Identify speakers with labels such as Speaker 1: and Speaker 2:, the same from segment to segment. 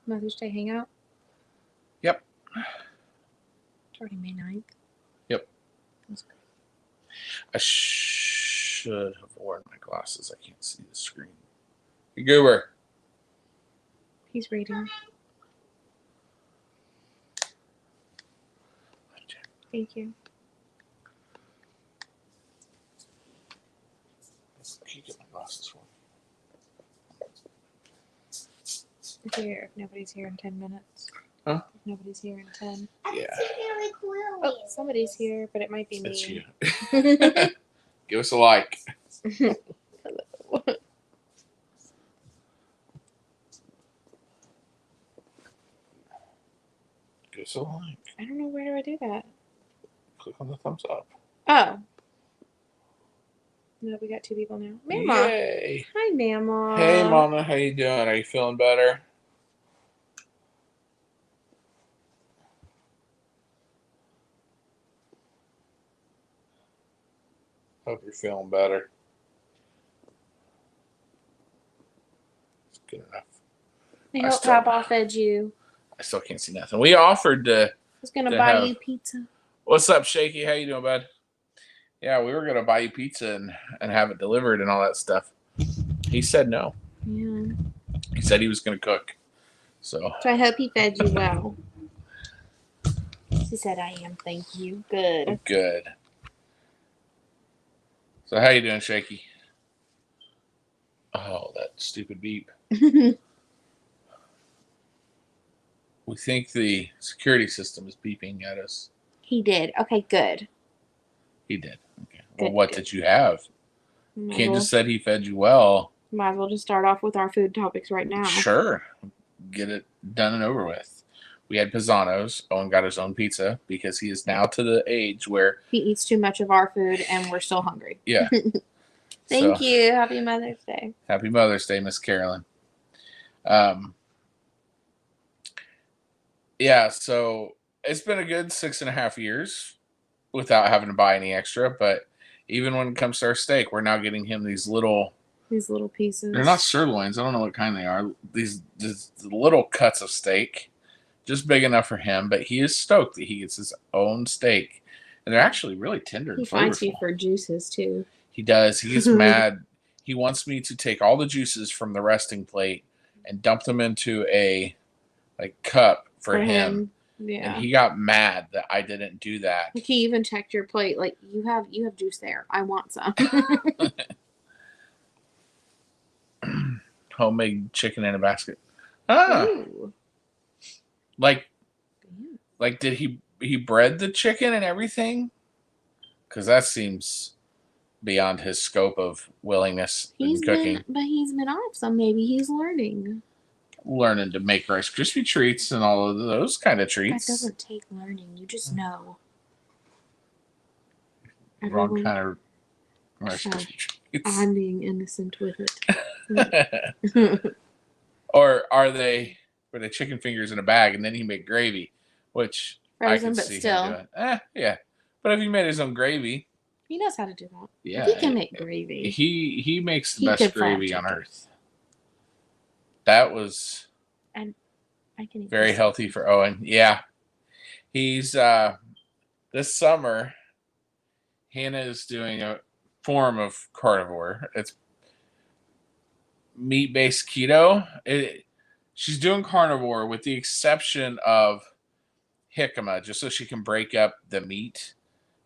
Speaker 1: Mother's Day Hangout?
Speaker 2: Yep.
Speaker 1: It's already May 9th.
Speaker 2: Yep.
Speaker 1: That's great.
Speaker 2: I should have worn my glasses. I can't see the screen. Hey, Goober.
Speaker 1: He's reading. Thank you.
Speaker 2: Can you get my glasses for me?
Speaker 1: Here, if nobody's here in 10 minutes.
Speaker 2: Huh?
Speaker 1: If nobody's here in 10.
Speaker 2: Yeah.
Speaker 1: Oh, somebody's here, but it might be me.
Speaker 2: It's you. Give us a like.
Speaker 1: Hello.
Speaker 2: Give us a like.
Speaker 1: I don't know, where do I do that?
Speaker 2: Click on the thumbs up.
Speaker 1: Oh. No, we got 2 people now. Mama.
Speaker 2: Yay.
Speaker 1: Hi, Mama.
Speaker 2: Hey, Mama. How you doing? Are you feeling better? Hope you're feeling better. It's good enough.
Speaker 1: I hope Papa fed you.
Speaker 2: I still can't see nothing. We offered to.
Speaker 1: I was gonna buy you pizza.
Speaker 2: What's up, Shaky? How you doing, bud? Yeah, we were gonna buy you pizza and have it delivered and all that stuff. He said no.
Speaker 1: Yeah.
Speaker 2: He said he was gonna cook. So
Speaker 1: I hope he fed you well. She said, "I am. Thank you. Good.
Speaker 2: Good." So how you doing, Shaky? Oh, that stupid beep. We think the security system is beeping at us.
Speaker 1: He did. Okay, good.
Speaker 2: He did. Okay.
Speaker 1: Good,
Speaker 2: Well, what
Speaker 1: good.
Speaker 2: did you have? Ken just said he fed you well.
Speaker 1: Might as well just start off with our food topics right now.
Speaker 2: Sure. Get it done and over with. We had Pisano's. Owen got his own pizza because he is now to the age where
Speaker 1: he eats too much of our food and we're still hungry.
Speaker 2: Yeah.
Speaker 1: Thank you. Happy Mother's Day.
Speaker 2: Happy Mother's Day, Miss Carolyn. Yeah, so it's been a good 6.5 years without having to buy any extra, but even when it comes to our steak, we're now getting him these little
Speaker 1: pieces.
Speaker 2: They're not sirloins. I don't know what kind they are. These little cuts of steak, just big enough for him, but he is stoked that he gets his own steak. And they're actually really tender and flavorful. He
Speaker 1: finds you for juices, too.
Speaker 2: He does. He gets mad. He wants me to take all the juices from the resting plate and dump them into a cup for him.
Speaker 1: Yeah.
Speaker 2: And he got mad that I didn't do that.
Speaker 1: He even checked your plate. Like, you have juice there. I want some.
Speaker 2: Homemade chicken in a basket. Ooh. Like did he bred the chicken and everything? Because that seems beyond his scope of willingness in cooking.
Speaker 1: But he's been off, so maybe he's learning
Speaker 2: to make Rice Krispie treats and all of those kind of treats.
Speaker 1: That doesn't take learning. You just know.
Speaker 2: Wrong kind of Rice Krispie treats.
Speaker 1: I'm being innocent with it.
Speaker 2: Or are they chicken fingers in a bag and then he make gravy, which
Speaker 1: frozen,
Speaker 2: I can see him doing. Yeah. But if he made his own gravy,
Speaker 1: he knows how to do that.
Speaker 2: Yeah,
Speaker 1: he can make gravy.
Speaker 2: He makes the best gravy on earth. That was very healthy for Owen. Yeah. He's this summer Hannah is doing a form of carnivore. It's meat-based keto. She's doing carnivore with the exception of jicama, just so she can break up the meat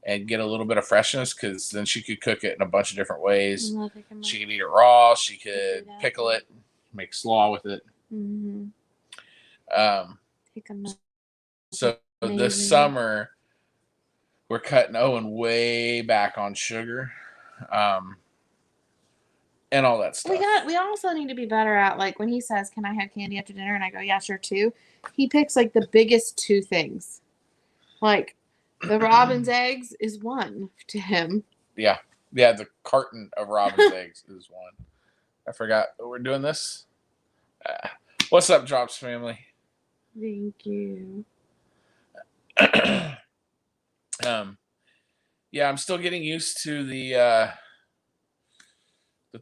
Speaker 2: and get a little bit of freshness, because then she could cook it in a bunch of different ways. She could eat it raw. She could pickle it, make slaw with it.
Speaker 1: Mm-hmm.
Speaker 2: So this summer, we're cutting Owen way back on sugar, and all that stuff.
Speaker 1: We also need to be better at, like, when he says, "Can I have candy after dinner?" and I go, "Yeah, sure, 2." He picks like the biggest 2 things. Like the Robin's eggs is 1 to him.
Speaker 2: Yeah. The carton of Robin's eggs is 1. I forgot we're doing this. What's up, Drops family?
Speaker 1: Thank you.
Speaker 2: Yeah, I'm still getting used to the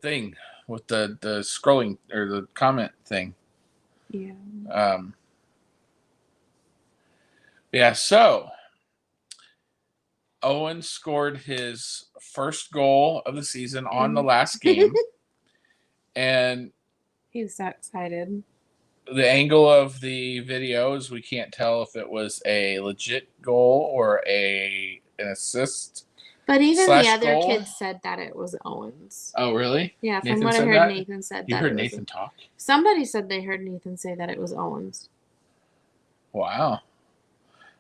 Speaker 2: thing with the scrolling or the comment thing.
Speaker 1: Yeah.
Speaker 2: Yeah, so Owen scored his first goal of the season on the last game. And
Speaker 1: he was so excited.
Speaker 2: The angle of the video is we can't tell if it was a legit goal or an assist.
Speaker 1: But even the other
Speaker 2: goal.
Speaker 1: kids said that it was Owen's.
Speaker 2: Oh, really?
Speaker 1: Yeah, from
Speaker 2: Nathan
Speaker 1: what I
Speaker 2: said
Speaker 1: heard,
Speaker 2: that?
Speaker 1: Nathan said that.
Speaker 2: You heard Nathan talk?
Speaker 1: Somebody said they heard Nathan say that it was Owen's.
Speaker 2: Wow.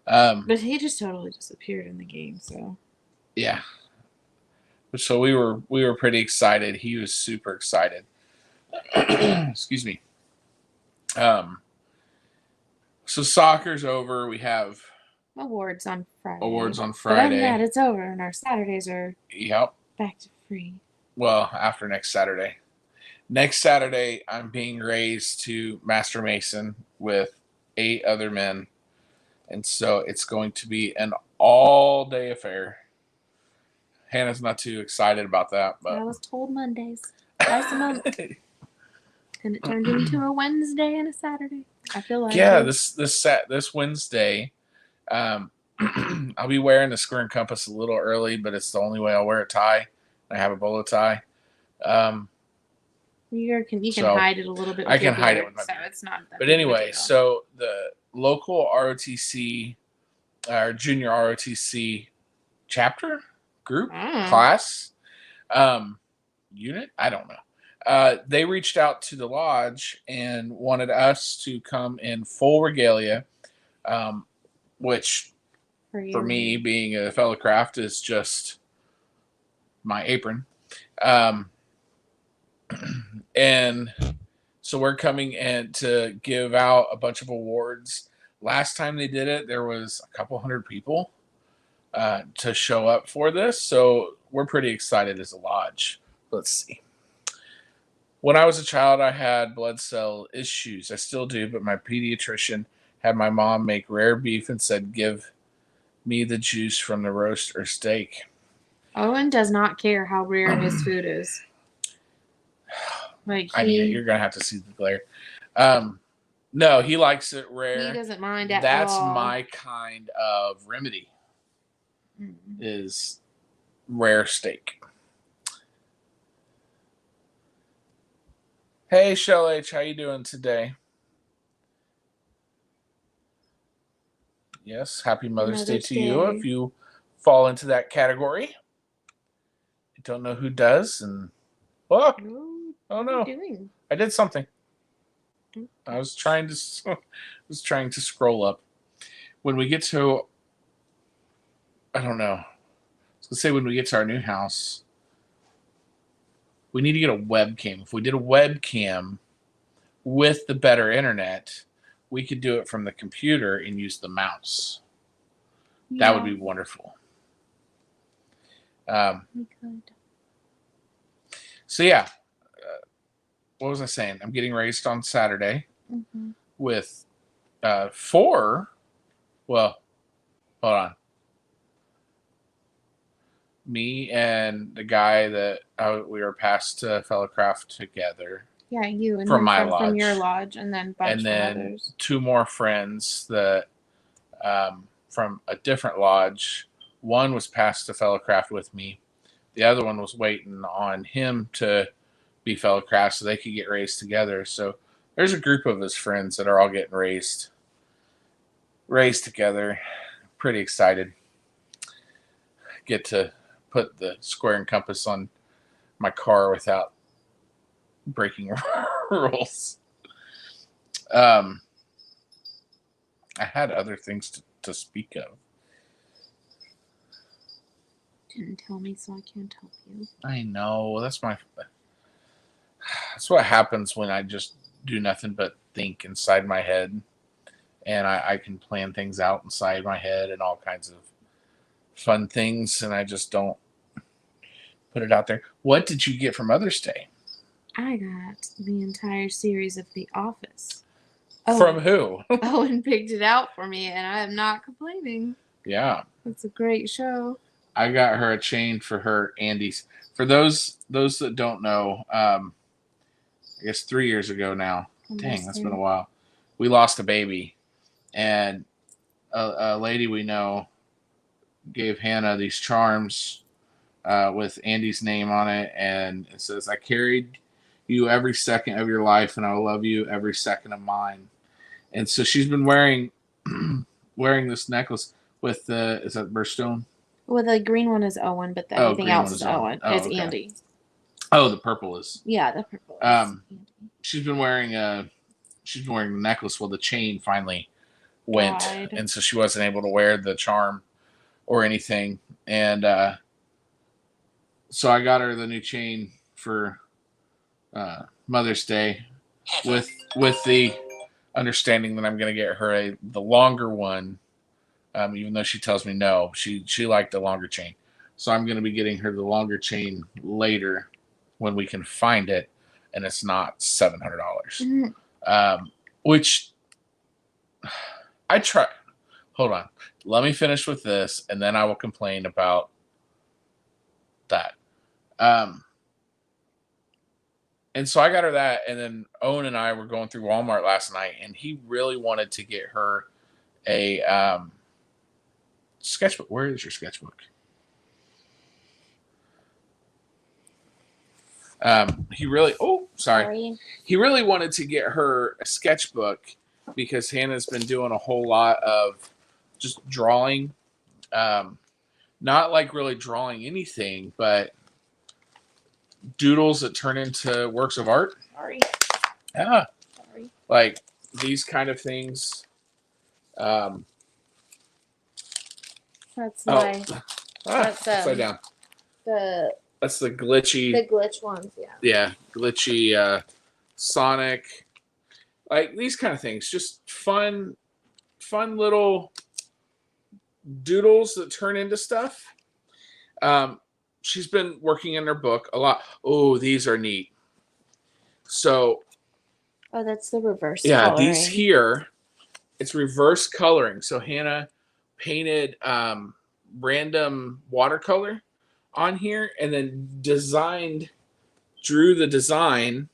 Speaker 1: But he just totally disappeared in the game, so.
Speaker 2: Yeah. So we were pretty excited. He was super excited. Excuse me. So soccer's over. We have
Speaker 1: awards on Friday.
Speaker 2: But other than
Speaker 1: that, it's over, and our Saturdays are back to free.
Speaker 2: Well, after next Saturday. Next Saturday, I'm being raised to Master Mason with 8 other men. And so it's going to be an all-day affair. Hannah's not too excited about that, but
Speaker 1: I was told Mondays. Twice a month. And it turned into a Wednesday and a Saturday. I feel like
Speaker 2: this Wednesday, I'll be wearing the square and compass a little early, but it's the only way I'll wear a tie. I have a bolo tie.
Speaker 1: You can hide it a little bit. With
Speaker 2: I can hide it with my
Speaker 1: so
Speaker 2: beard.
Speaker 1: it's not that.
Speaker 2: But anyway, so the local ROTC, our junior ROTC chapter group class unit, I don't know. They reached out to the lodge and wanted us to come in full regalia, which for me, being a fellow craft, is just my apron. And so we're coming in to give out a bunch of awards. Last time they did it, there was a couple hundred people to show up for this. So we're pretty excited as a lodge. Let's see. When I was a child, I had blood cell issues. I still do, but my pediatrician had my mom make rare beef and said, give me the juice from the roast or steak.
Speaker 1: Owen does not care how rare his food is.
Speaker 2: I mean, you're going to have to see the glare. No, he likes it rare.
Speaker 1: He doesn't mind at all.
Speaker 2: That's my kind of remedy, is rare steak. Hey, Shell H, how you doing today? Yes, happy Mother's Day to you if you fall into that category. I don't know who does, and oh no, I did something. I was trying to scroll up. When we get to, I don't know. I was gonna say when we get to our new house, we need to get a webcam. If we did a webcam with the better internet, we could do it from the computer and use the mouse. Yeah. That would be wonderful.
Speaker 1: We could.
Speaker 2: So yeah, what was I saying? I'm getting raised on Saturday with 4. Well, hold on. Me and the guy that we were passed to fellow craft together.
Speaker 1: Yeah, you and
Speaker 2: from my lodge.
Speaker 1: From your lodge, and then
Speaker 2: and then others. 2 more friends that from a different lodge. One was passed to fellow craft with me. The other one was waiting on him to be fellow craft so they could get raised together. So there's a group of his friends that are all getting raised together. Pretty excited. Get to put the square and compass on my car without breaking rules. I had other things to speak of.
Speaker 1: Didn't tell me, so I can't help you.
Speaker 2: I know. That's what happens when I just do nothing but think inside my head. And I can plan things out inside my head and all kinds of fun things, and I just don't put it out there. What did you get for Mother's Day?
Speaker 1: I got the entire series of The Office.
Speaker 2: From who?
Speaker 1: Owen picked it out for me, and I am not complaining.
Speaker 2: Yeah.
Speaker 1: It's a great show.
Speaker 2: I got her a chain for her Andy's. For those that don't know, I guess 3 years ago now. Dang, that's been a while. we lost a baby, and a lady we know gave Hannah these charms with Andy's name on it, and it says, "I carried you every second of your life, and I will love you every second of mine." And so she's been wearing wearing this necklace with the is that birthstone?
Speaker 1: Well, the green one is Owen, but everything
Speaker 2: Green
Speaker 1: else
Speaker 2: one
Speaker 1: is
Speaker 2: is Owen.
Speaker 1: Owen.
Speaker 2: Oh,
Speaker 1: It's
Speaker 2: okay.
Speaker 1: Andy.
Speaker 2: Oh, the purple is.
Speaker 1: Yeah, the purple is
Speaker 2: Um,
Speaker 1: Andy.
Speaker 2: she's been wearing the necklace. Well, the chain finally went,
Speaker 1: Died.
Speaker 2: and so she wasn't able to wear the charm or anything. And so I got her the new chain for Mother's Day, with the understanding that I'm going to get her the longer one. Even though she tells me no, she liked the longer chain, so I'm going to be getting her the longer chain later when we can find it, and it's not $700. Which I try. Hold on, let me finish with this, and then I will complain about that. And so I got her that, and then Owen and I were going through Walmart last night, and he really wanted to get her a sketchbook. Where is your sketchbook? He really he really wanted to get her a sketchbook because Hannah's been doing a whole lot of just drawing. Not like really drawing anything, but doodles that turn into works of art.
Speaker 1: Sorry.
Speaker 2: Yeah.
Speaker 1: Sorry.
Speaker 2: Like these kind of things.
Speaker 1: That's my. That's
Speaker 2: upside down. That's the glitchy.
Speaker 1: The glitch ones, yeah.
Speaker 2: Yeah, glitchy Sonic. Like these kind of things. Just fun little doodles that turn into stuff. She's been working in her book a lot. Oh, these are neat. So.
Speaker 1: Oh, that's the reverse.
Speaker 2: Yeah,
Speaker 1: coloring.
Speaker 2: These here, it's reverse coloring. So Hannah painted random watercolor on here, and then drew the design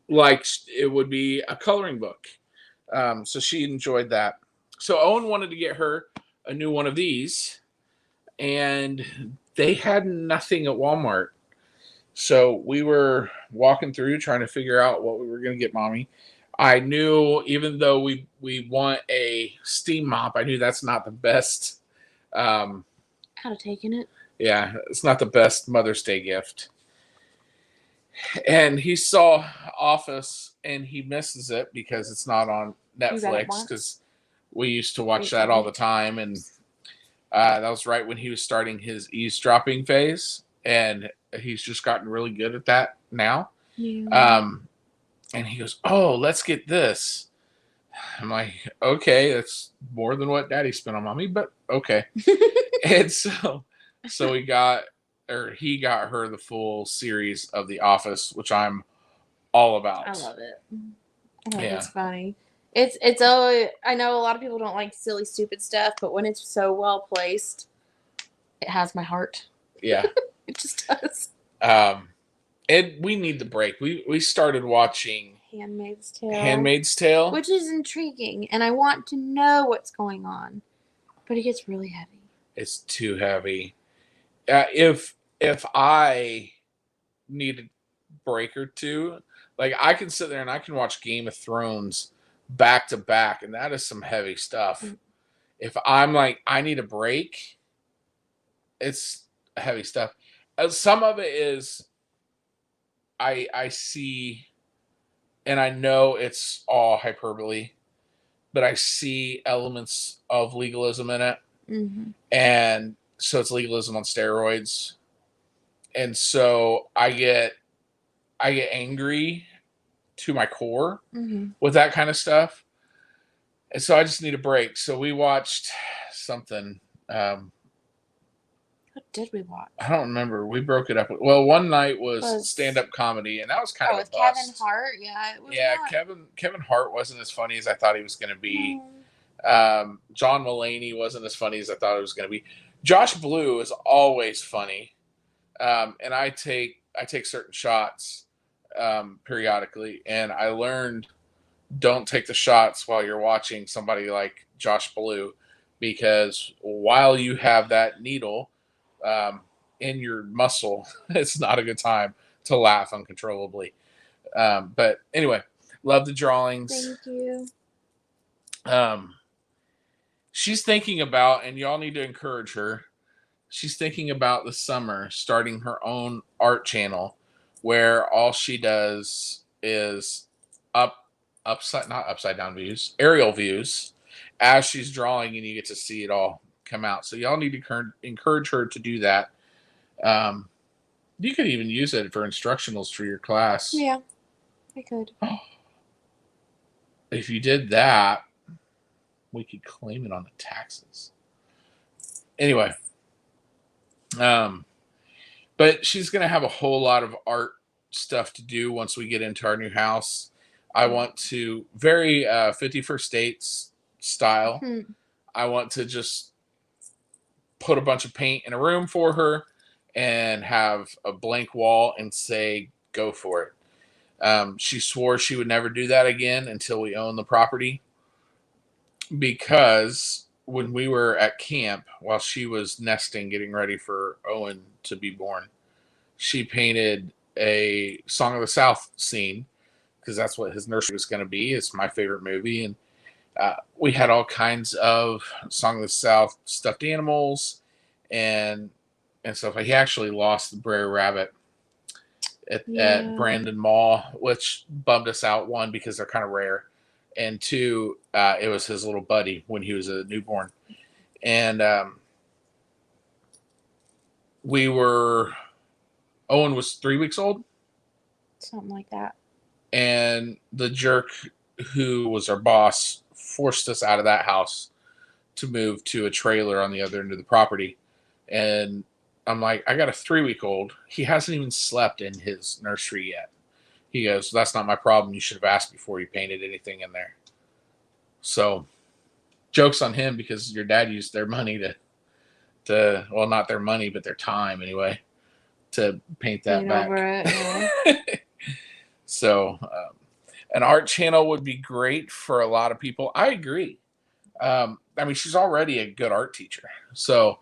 Speaker 2: like it would be a coloring book. So she enjoyed that. So Owen wanted to get her a new one of these, and they had nothing at Walmart. So we were walking through trying to figure out what we were going to get Mommy. I knew, even though we want a steam mop, I knew that's not the best.
Speaker 1: I'd have taken it.
Speaker 2: Yeah, it's not the best Mother's Day gift. And he saw Office, and he misses it because it's not on Netflix, because we used to watch that all the time. And that was right when he was starting his eavesdropping phase, and he's just gotten really good at that now.
Speaker 1: Yeah.
Speaker 2: And he goes, "Oh, let's get this." I'm like, "Okay, that's more than what Daddy spent on Mommy, but okay." And so he got her the full series of The Office, which I'm all about.
Speaker 1: I love it. It's funny. It's always, I know a lot of people don't like silly, stupid stuff, but when it's so well placed, it has my heart.
Speaker 2: Yeah.
Speaker 1: It just does.
Speaker 2: And we need the break. We started watching
Speaker 1: Handmaid's Tale, which is intriguing, and I want to know what's going on, but it gets really heavy.
Speaker 2: It's too heavy. If I need a break or two, like I can sit there and I can watch Game of Thrones back to back, and that is some heavy stuff. Mm-hmm. If I'm like, I need a break, it's heavy stuff. Some of it is I see, and I know it's all hyperbole, but I see elements of legalism in it. Mm-hmm. And so it's legalism on steroids. And so I get angry to my core with that kind of stuff. And so I just need a break. So we watched something.
Speaker 1: What did we watch?
Speaker 2: I don't remember. We broke it up. Well, one night was stand-up comedy, and that was kind of a bust.
Speaker 1: Kevin Hart. Yeah, it was.
Speaker 2: Yeah, Kevin Hart wasn't as funny as I thought he was going to be. John Mulaney wasn't as funny as I thought it was going to be. Josh Blue is always funny, and I take certain shots periodically, and I learned don't take the shots while you're watching somebody like Josh Blue, because while you have that needle in your muscle, it's not a good time to laugh uncontrollably. But anyway, love the drawings.
Speaker 1: Thank you.
Speaker 2: She's thinking about, and y'all need to encourage her, she's thinking about the summer starting her own art channel where all she does is not upside down views, aerial views as she's drawing, and you get to see it all come out. So y'all need to encourage her to do that. You could even use it for instructionals for your class.
Speaker 1: Yeah, I could.
Speaker 2: If you did that, we could claim it on the taxes. Anyway, but she's going to have a whole lot of art stuff to do once we get into our new house. I want to, very 51st States style, I want to just put a bunch of paint in a room for her and have a blank wall and say, go for it. She swore she would never do that again until we own the property, because when we were at camp, while she was nesting, getting ready for Owen to be born, she painted a Song of the South scene, because that's what his nursery was going to be. It's my favorite movie. And we had all kinds of Song of the South stuffed animals and stuff. He actually lost the Brer Rabbit at Brandon Mall, which bummed us out. One, because they're kind of rare, and two, it was his little buddy when he was a newborn. And Owen was 3 weeks old.
Speaker 1: Something like that.
Speaker 2: And the jerk who was our boss forced us out of that house to move to a trailer on the other end of the property. And I'm like, I got a 3-week-old. He hasn't even slept in his nursery yet. He goes, that's not my problem. You should have asked before you painted anything in there. So, joke's on him, because your dad used their money to well, not their money, but their time anyway, to paint that back.
Speaker 1: Over it, yeah.
Speaker 2: So, an art channel would be great for a lot of people. I agree. I mean, she's already a good art teacher, so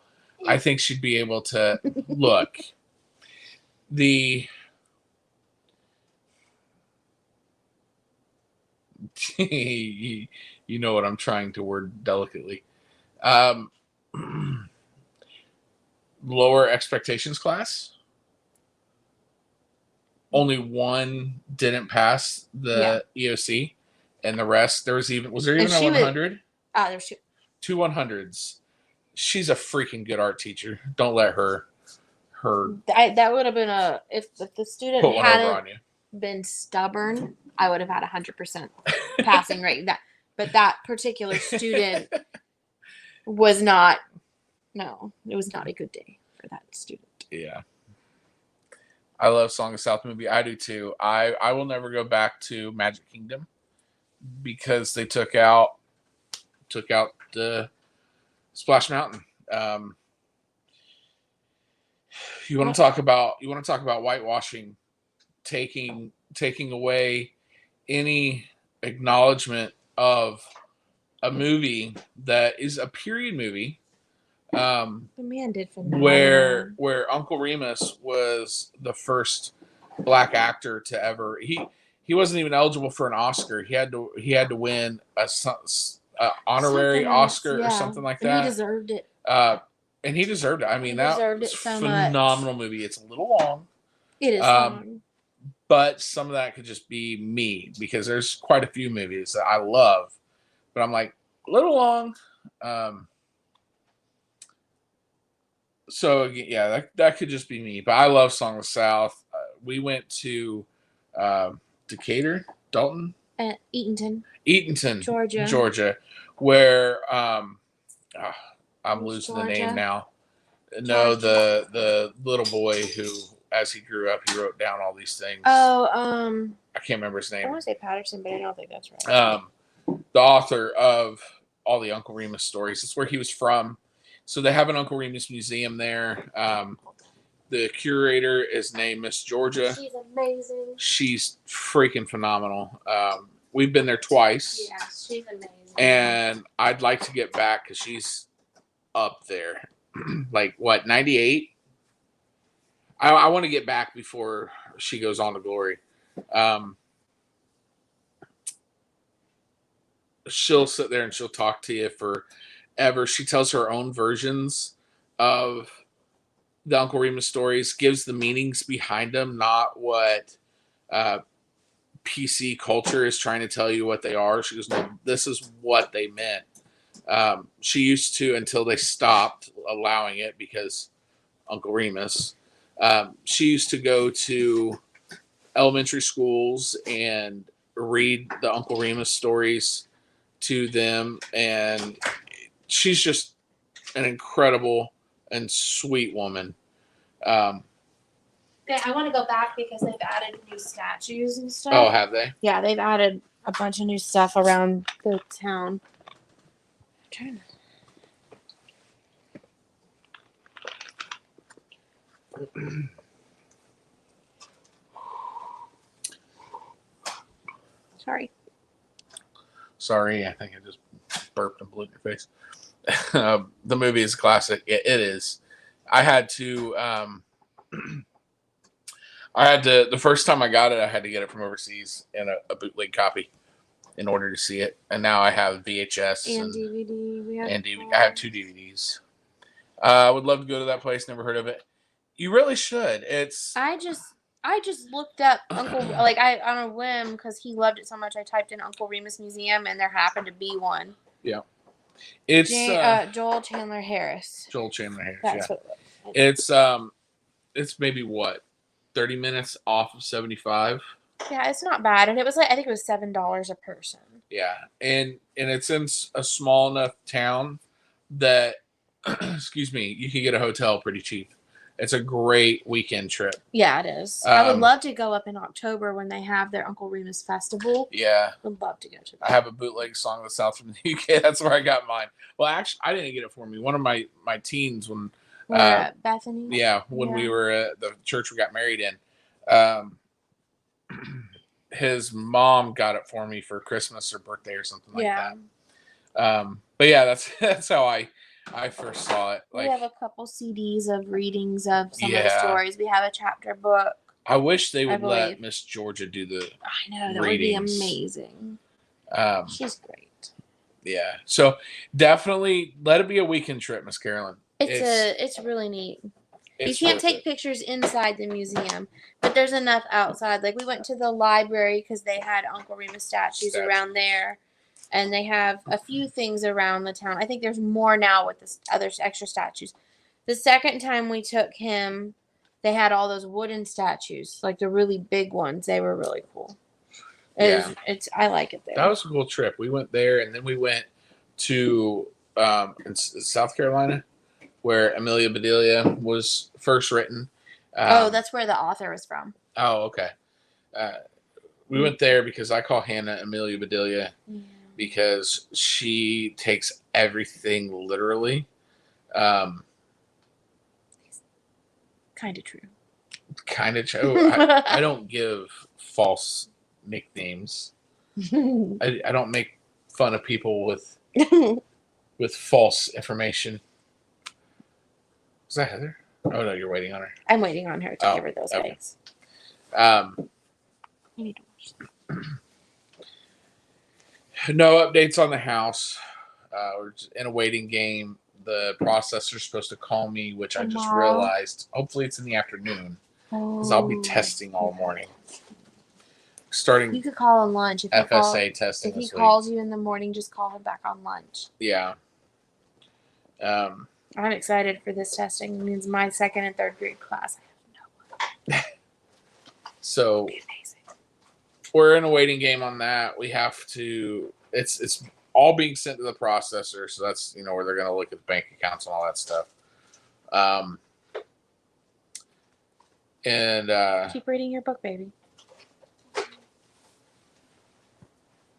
Speaker 2: I think she'd be able to look. You know what I'm trying to word delicately. Lower expectations class. Only one didn't pass the EOC, and the rest, was there even a 100?
Speaker 1: There's
Speaker 2: two 100s. She's a freaking good art teacher. Don't let her.
Speaker 1: That would have been if the student
Speaker 2: put one over
Speaker 1: hadn't
Speaker 2: on you.
Speaker 1: Been stubborn, I would have had 100% passing rate. But that particular student was not. No, it was not a good day for that student.
Speaker 2: Yeah. I love Song of South movie. I do too. I will never go back to Magic Kingdom, because they took out the Splash Mountain. You want to talk about whitewashing, taking away any acknowledgement of a movie that is a period movie.
Speaker 1: The man did
Speaker 2: phenomenal. Where Uncle Remus was the first black actor to ever. He wasn't even eligible for an Oscar. He had to win a honorary Oscar or something like that.
Speaker 1: And he deserved it.
Speaker 2: And he deserved it. I mean, that was a phenomenal movie. It's a little long.
Speaker 1: It is long.
Speaker 2: But some of that could just be me, because there's quite a few movies that I love, but I'm like, a little long. So yeah, that could just be me. But I love Song of the South. We went to Decatur, Dalton, Eatonton, Georgia, where I'm losing the name now. No, the little boy who, as he grew up, he wrote down all these things. I can't remember his name.
Speaker 1: I want to say Patterson, but I don't think that's right.
Speaker 2: The author of all the Uncle Remus stories. That's where he was from. So they have an Uncle Remus museum there. The curator is named Miss Georgia.
Speaker 1: She's amazing.
Speaker 2: She's freaking phenomenal. we've been there twice.
Speaker 1: Yeah, she's amazing.
Speaker 2: And I'd like to get back because she's up there. Like, what, 98? I want to get back before she goes on to glory. She'll sit there and she'll talk to you forever. She tells her own versions of the Uncle Remus stories, gives the meanings behind them, not what PC culture is trying to tell you what they are. She goes, no, this is what they meant. She used to, until they stopped allowing it because Uncle Remus. She used to go to elementary schools and read the Uncle Remus stories to them, and she's just an incredible and sweet woman.
Speaker 1: Okay, I want to go back because they've added new statues and stuff.
Speaker 2: Oh, have they?
Speaker 1: Yeah, they've added a bunch of new stuff around the town. I'm trying to...
Speaker 2: Sorry, I think I just burped and blew in your face. The movie is a classic. It is. I had to. The first time I got it, I had to get it from overseas in a bootleg copy in order to see it. And now I have VHS
Speaker 1: and DVD.
Speaker 2: And DVD. I have 2 DVDs. I would love to go to that place. Never heard of it. You really should.
Speaker 1: I just looked up Uncle, like, on a whim, because he loved it so much. I typed in Uncle Remus Museum, and there happened to be one.
Speaker 2: Yeah. It's
Speaker 1: Joel Chandler Harris.
Speaker 2: Joel Chandler Harris.
Speaker 1: That's
Speaker 2: yeah.
Speaker 1: What it was.
Speaker 2: It's maybe what, 30 minutes off of 75.
Speaker 1: Yeah, it's not bad, and it was like, I think it was $7 a person.
Speaker 2: Yeah, and it's in a small enough town that, excuse me, you can get a hotel pretty cheap. It's a great weekend trip.
Speaker 1: Yeah, it is. I would love to go up in October when they have their Uncle Remus Festival.
Speaker 2: Yeah.
Speaker 1: Would love to go to that.
Speaker 2: I have a bootleg Song of the South from the UK. That's where I got mine. Well, actually, I didn't get it for me. One of my teens when...
Speaker 1: at Bethany?
Speaker 2: Yeah, when we were at the church we got married in. His mom got it for me for Christmas or birthday or something like that. But yeah, that's how I first saw it.
Speaker 1: We have a couple CDs of readings of some of the stories. We have a chapter book.
Speaker 2: I wish they would let Miss Georgia do the
Speaker 1: I know, that readings. Would be amazing. She's great.
Speaker 2: Yeah. So definitely let it be a weekend trip, Miss Carolyn.
Speaker 1: It's really neat. You can't take pictures inside the museum, but there's enough outside. Like, we went to the library because they had Uncle Remus statues around there. And they have a few things around the town. I think there's more now with the other extra statues. The second time we took him, they had all those wooden statues, like the really big ones. They were really cool. I like it there.
Speaker 2: That was a cool trip. We went there, and then we went to in South Carolina, where Amelia Bedelia was first written.
Speaker 1: That's where the author was from.
Speaker 2: Oh, okay. We went there because I call Hannah Amelia Bedelia. Yeah. Because she takes everything literally.
Speaker 1: Kind of true.
Speaker 2: Kind of true. I don't give false nicknames. I don't make fun of people with false information. Is that Heather? Oh no, you're waiting on her.
Speaker 1: I'm waiting on her to give her those eggs.
Speaker 2: I need to watch them. No updates on the house. We're in a waiting game. The processor's supposed to call me, which I just realized. Hopefully it's in the afternoon, because I'll be testing all morning. Starting.
Speaker 1: You could call on lunch. If
Speaker 2: FSA testing.
Speaker 1: If he calls you in the morning, just call him back on lunch.
Speaker 2: Yeah.
Speaker 1: I'm excited for this testing. It means my second and third grade class. I have no one.
Speaker 2: So. We're in a waiting game on that. We have to. It's all being sent to the processor, so that's where they're going to look at the bank accounts and all that stuff. And
Speaker 1: keep reading your book, baby.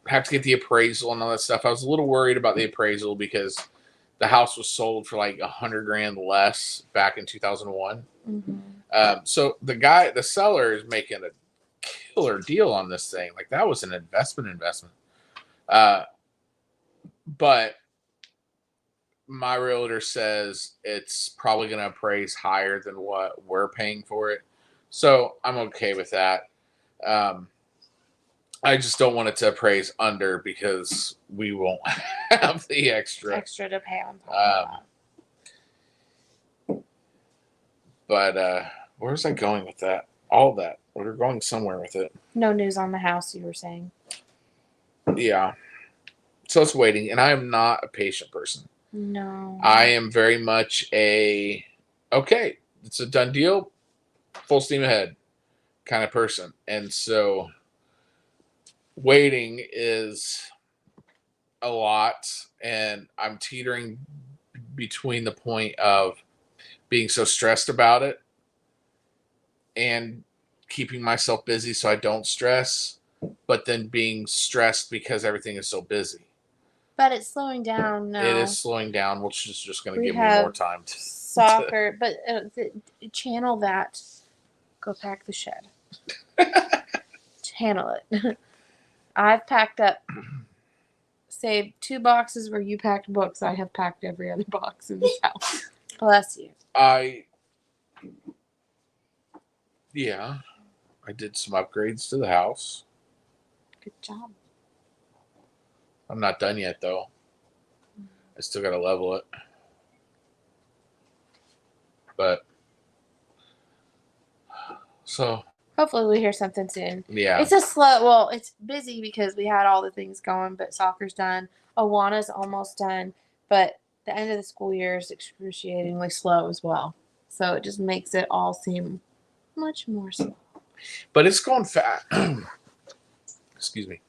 Speaker 2: Have to get the appraisal and all that stuff. I was a little worried about the appraisal because the house was sold for like $100,000 less back in 2001. Mm-hmm. So the seller is making a killer deal on this thing. Like that was an investment. But my realtor says it's probably going to appraise higher than what we're paying for it. So I'm okay with that. I just don't want it to appraise under because we won't have the extra
Speaker 1: to pay on top of that.
Speaker 2: But where's I going with that? All that. We're going somewhere with it.
Speaker 1: No news on the house, you were saying.
Speaker 2: Yeah. So it's waiting, and I am not a patient person.
Speaker 1: No.
Speaker 2: I am very much okay, it's a done deal, full steam ahead kind of person. And so waiting is a lot, and I'm teetering between the point of being so stressed about it and keeping myself busy so I don't stress, but then being stressed because everything is so busy.
Speaker 1: But it's slowing down now.
Speaker 2: It is slowing down, which is just going to give me more time to
Speaker 1: soccer. But channel that. Go pack the shed. Channel it. I've packed up, save 2 boxes where you packed books. I have packed every other box in this house. Bless you.
Speaker 2: I did some upgrades to the house.
Speaker 1: Good job.
Speaker 2: I'm not done yet, though. I still got to level it. But, so.
Speaker 1: Hopefully we hear something soon.
Speaker 2: Yeah.
Speaker 1: It's it's busy because we had all the things going, but soccer's done. Awana's almost done, but the end of the school year is excruciatingly slow as well. So it just makes it all seem much more slow.
Speaker 2: But it's going fast. Excuse me.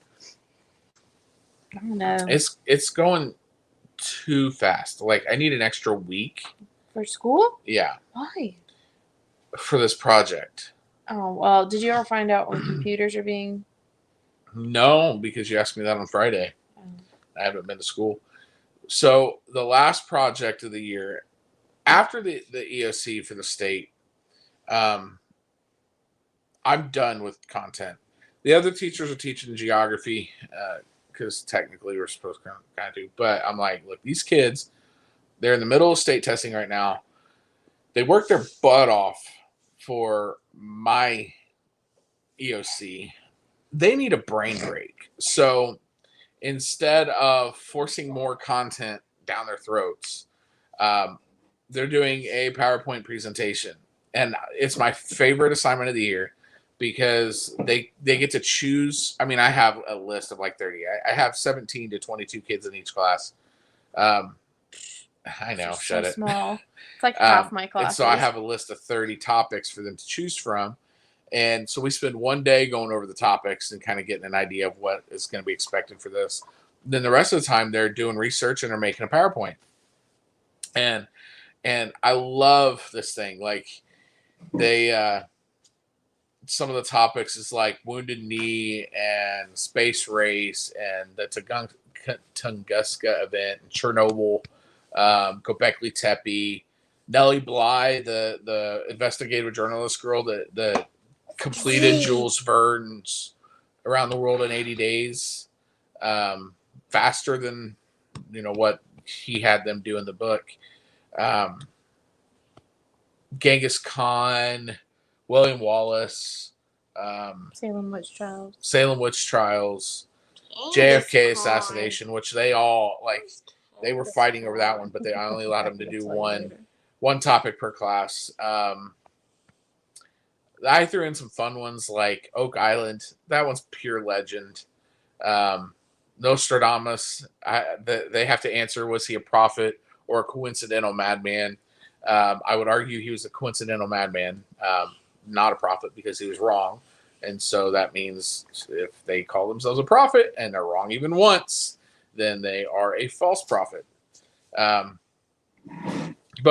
Speaker 1: I don't know.
Speaker 2: It's going too fast. Like I need an extra week
Speaker 1: for school.
Speaker 2: Yeah.
Speaker 1: Why?
Speaker 2: For this project.
Speaker 1: Oh well, did you ever find out when computers are being?
Speaker 2: No, because you asked me that on Friday. Oh. I haven't been to school. So the last project of the year, after the EOC for the state, I'm done with content. The other teachers are teaching geography. Because technically we're supposed to kind of do. But I'm like, look, these kids, they're in the middle of state testing right now. They work their butt off for my EOC. They need a brain break. So instead of forcing more content down their throats, they're doing a PowerPoint presentation. And it's my favorite assignment of the year. Because they get to choose. I mean, I have a list of like 30. I have 17 to 22 kids in each class. I know, shut it.
Speaker 1: Small. It's like half my class.
Speaker 2: And so I have a list of 30 topics for them to choose from. And so we spend one day going over the topics and kind of getting an idea of what is going to be expected for this. Then the rest of the time they're doing research and they're making a PowerPoint. And I love this thing. Like they some of the topics is like Wounded Knee and Space Race and the Tunguska event and Chernobyl, Göbekli Tepe, Nellie Bly, the investigative journalist girl that completed Jules Verne's Around the World in 80 Days, faster than what he had them do in the book. Genghis Khan, William Wallace,
Speaker 1: Salem Witch Trials,
Speaker 2: JFK assassination, which they all they were fighting over that one, but they only allowed them to do one topic per class. I threw in some fun ones like Oak Island. That one's pure legend. Nostradamus. They have to answer: was he a prophet or a coincidental madman? I would argue he was a coincidental madman. Not a prophet because he was wrong. And so that means if they call themselves a prophet and they're wrong even once, then they are a false prophet. But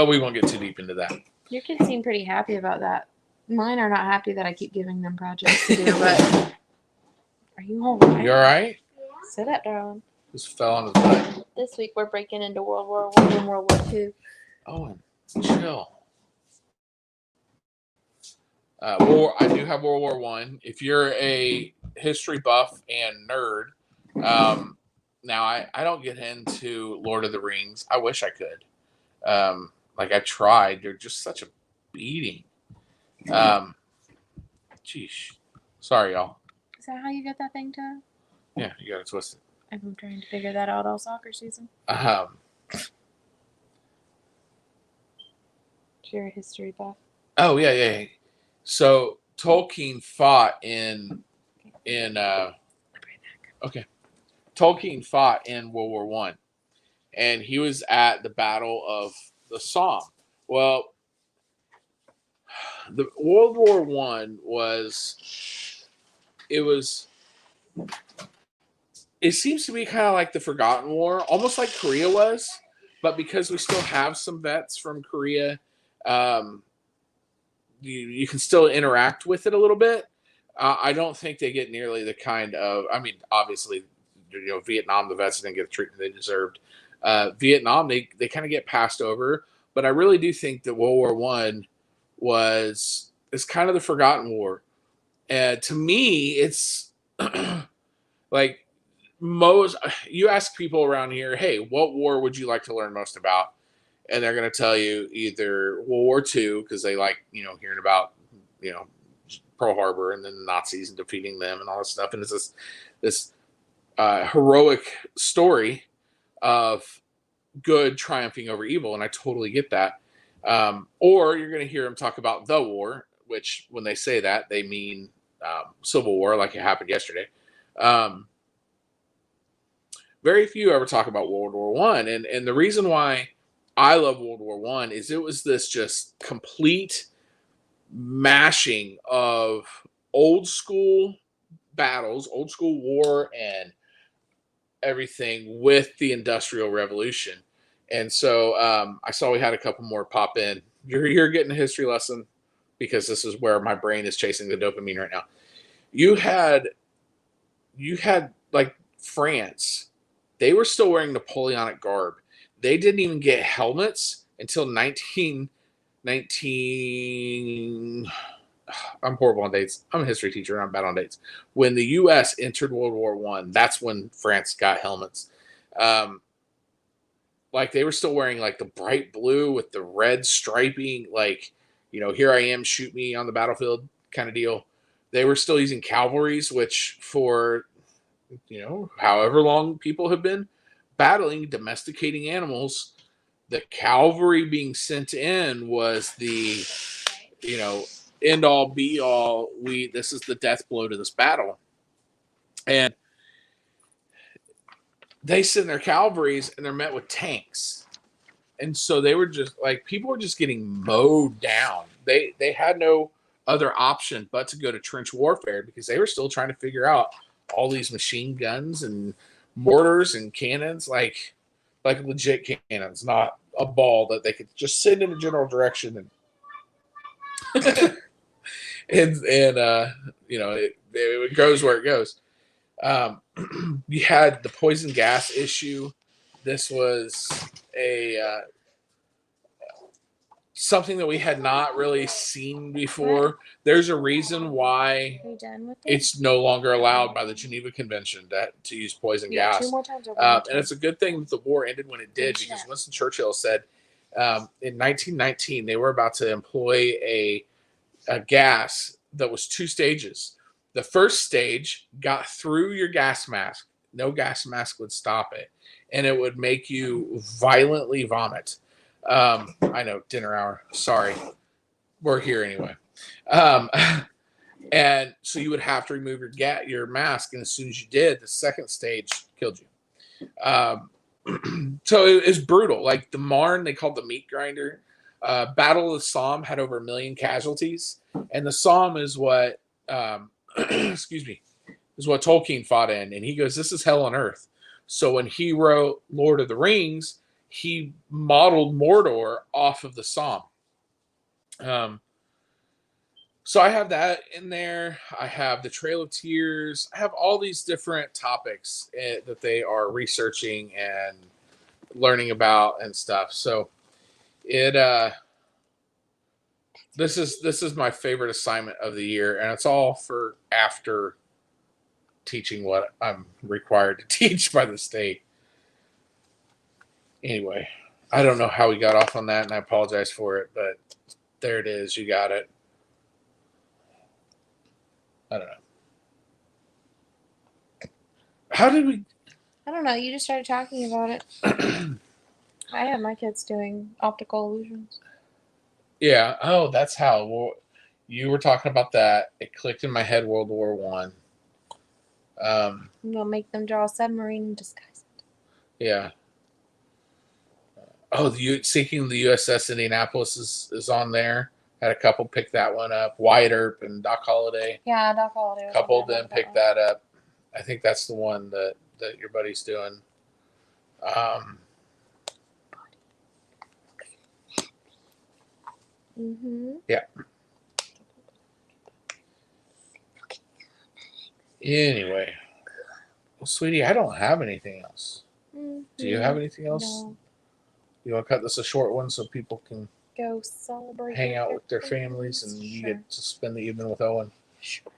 Speaker 2: we won't get too deep into that.
Speaker 1: Your kids seem pretty happy about that. Mine are not happy that I keep giving them projects to do, but are you all right?
Speaker 2: You all right?
Speaker 1: Sit up, darling.
Speaker 2: Just fell on his butt.
Speaker 1: This week we're breaking into World War I and World War II.
Speaker 2: Oh, chill. I do have World War One. If you're a history buff and nerd, now I don't get into Lord of the Rings. I wish I could. Like I tried. They're just such a beating. Sheesh. Sorry, y'all.
Speaker 1: Is that how you get that thing to?
Speaker 2: Yeah, you got to twist it.
Speaker 1: I've been trying to figure that out all soccer season. You're a history buff.
Speaker 2: Oh yeah. So Tolkien fought okay. Tolkien fought in World War One, and he was at the Battle of the Somme. Well, the World War One it seems to be kind of like the Forgotten War, almost like Korea was, but because we still have some vets from Korea, you can still interact with it a little bit. I don't think they get nearly the kind of, I mean, obviously, Vietnam, the vets didn't get the treatment they deserved. Vietnam, they kind of get passed over, but I really do think that World War One is kind of the Forgotten War. To me, it's like you ask people around here, hey, what war would you like to learn most about? And they're going to tell you either World War II, because they like, hearing about, Pearl Harbor and then the Nazis and defeating them and all this stuff. And it's this heroic story of good triumphing over evil. And I totally get that. Or you're going to hear them talk about the war, which when they say that, they mean Civil War, like it happened yesterday. Very few ever talk about World War One, and the reason why I love World War One is it was this just complete mashing of old school battles, old school war, and everything with the Industrial Revolution. And so I saw we had a couple more pop in. You're getting a history lesson because this is where my brain is chasing the dopamine right now. You had like France. They were still wearing Napoleonic garb. They didn't even get helmets until 1919. I'm horrible on dates. I'm a history teacher. I'm bad on dates. When the U.S. entered World War One, that's when France got helmets. Like they were still wearing like the bright blue with the red striping, like, here I am, shoot me on the battlefield kind of deal. They were still using cavalries, which for, however long people have been battling, domesticating animals, the cavalry being sent in was the, end all be all. This is the death blow to this battle. And they send their cavalries and they're met with tanks. And so they were just like, people were just getting mowed down. They had no other option but to go to trench warfare because they were still trying to figure out all these machine guns and mortars and cannons, like legit cannons, not a ball that they could just send in a general direction and it goes where it goes. You had the poison gas issue. This was a something that we had not really seen before. There's a reason why it's no longer allowed by the Geneva Convention to use poison gas.
Speaker 1: 2 more times
Speaker 2: and it's a good thing that the war ended when it did, because Winston Churchill said in 1919 they were about to employ a gas that was 2 stages. The first stage got through your gas mask. No gas mask would stop it, and it would make you violently vomit. I know, dinner hour. Sorry. We're here anyway. And so you would have to remove your mask, and as soon as you did, the second stage killed you. So it was brutal. Like the Marne, they called the meat grinder. Battle of the Somme had over 1 million casualties, and the Somme is what is what Tolkien fought in, and he goes, "This is hell on earth." So when he wrote Lord of the Rings, he modeled Mordor off of the Somme. So I have that in there. I have the Trail of Tears. I have all these different topics that they are researching and learning about and stuff. So it This is my favorite assignment of the year, and it's all for after teaching what I'm required to teach by the state. Anyway, I don't know how we got off on that, and I apologize for it, but there it is. You got it. I don't know. How did we?
Speaker 1: I don't know. You just started talking about it. I have my kids doing optical illusions.
Speaker 2: Yeah. Oh, that's how. Well, you were talking about that. It clicked in my head. World War One.
Speaker 1: I'm gonna make them draw a submarine and disguise it.
Speaker 2: Yeah. Oh, Sinking the USS Indianapolis is on there. Had a couple pick that one up. Wyatt Earp and Doc Holliday.
Speaker 1: Yeah, Doc Holliday.
Speaker 2: A couple of them picked that up. I think that's the one that your buddy's doing. Yeah. Anyway, well, sweetie, I don't have anything else. Do you have anything else?
Speaker 1: No.
Speaker 2: You want to cut this a short one so people can
Speaker 1: Go celebrate.
Speaker 2: hang out with their families and you get to spend the evening with Owen?
Speaker 1: Sure.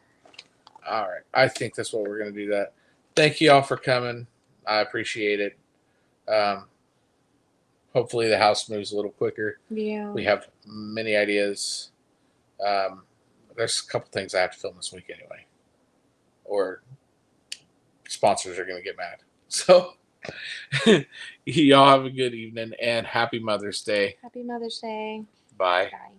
Speaker 2: All right. I think that's what we're going to do that. Thank you all for coming. I appreciate it. Hopefully the house moves a little quicker.
Speaker 1: Yeah.
Speaker 2: We have many ideas. There's a couple things I have to film this week anyway, or sponsors are going to get mad. So y'all have a good evening and happy Mother's Day.
Speaker 1: Happy Mother's Day.
Speaker 2: Bye.
Speaker 1: Bye.